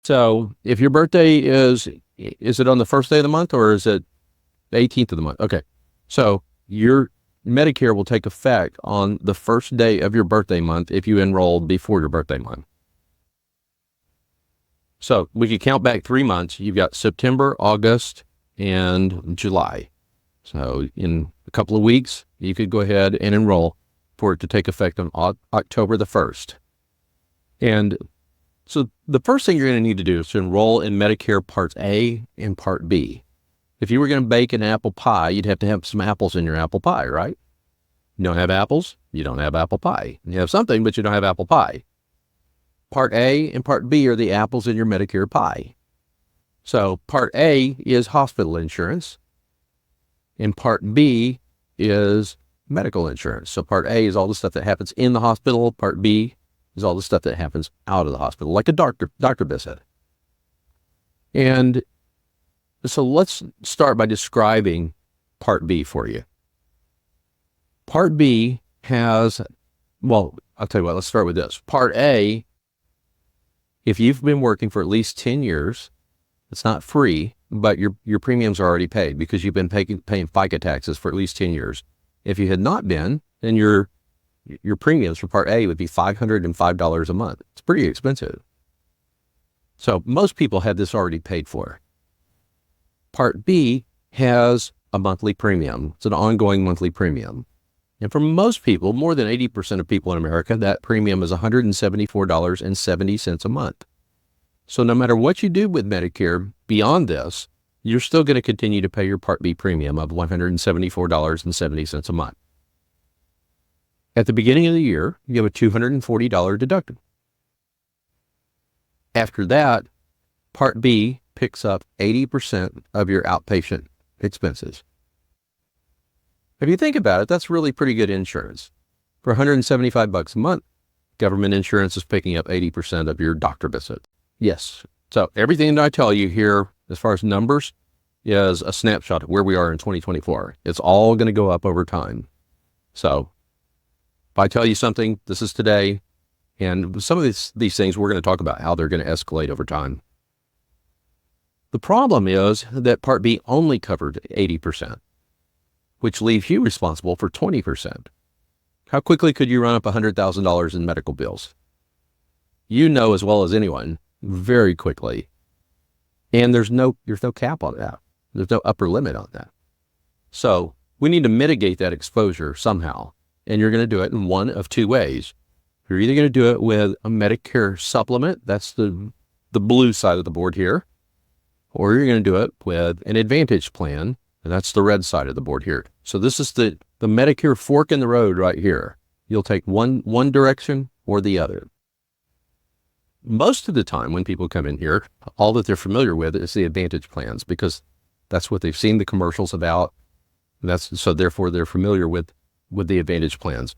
So if your birthday is it on the first day of the month or is it the 18th of the month? Okay. So your Medicare will take effect on the first day of your birthday month if you enrolled before your birthday month. So we could count back 3 months. You've got September, August, and July. So in a couple of weeks, you could go ahead and enroll for it to take effect on October the 1st. And so the first thing you're going to need to do is to enroll in Medicare Part A and Part B. If you were going to bake an apple pie, you'd have to have some apples in your apple pie, right? You don't have apples, you don't have apple pie. You have something, but you don't have apple pie. Part A and Part B are the apples in your Medicare pie. So Part A is hospital insurance, and Part B is medical insurance. So Part A is all the stuff that happens in the hospital. Part B is all the stuff that happens out of the hospital, like a doctor visit. And so let's start by describing Part B for you. Part B has, well, I'll tell you what, let's start with this. Part A, if you've been working for at least 10 years, it's not free, but your premiums are already paid because you've been paying FICA taxes for at least 10 years. If you had not been, then your premiums for Part A would be $505 a month. It's pretty expensive. So most people have this already paid for. Part B has a monthly premium. It's an ongoing monthly premium. And for most people, more than 80% of people in America, that premium is $174.70 a month. So no matter what you do with Medicare beyond this, you're still going to continue to pay your Part B premium of $174.70 a month. At the beginning of the year, you have a $240 deductible. After that, Part B picks up 80% of your outpatient expenses. If you think about it, that's really pretty good insurance. For $175 a month, government insurance is picking up 80% of your doctor visit. Yes. So everything that I tell you here, as far as numbers, is a snapshot of where we are in 2024. It's all going to go up over time. So if I tell you something, this is today, and some of these things we're going to talk about how they're going to escalate over time. The problem is that Part B only covered 80%, which leaves you responsible for 20%. How quickly could you run up $100,000 in medical bills? You know as well as anyone, very quickly. And there's no cap on that. There's no upper limit on that. So we need to mitigate that exposure somehow. And you're going to do it in one of two ways. You're either going to do it with a Medicare supplement, that's the blue side of the board here, or you're going to do it with an Advantage plan, and that's the red side of the board here. So this is the Medicare fork in the road right here. You'll take one direction or the other. Most of the time when people come in here, all that they're familiar with is the Advantage plans because that's what they've seen the commercials about. So therefore they're familiar with the Advantage plans.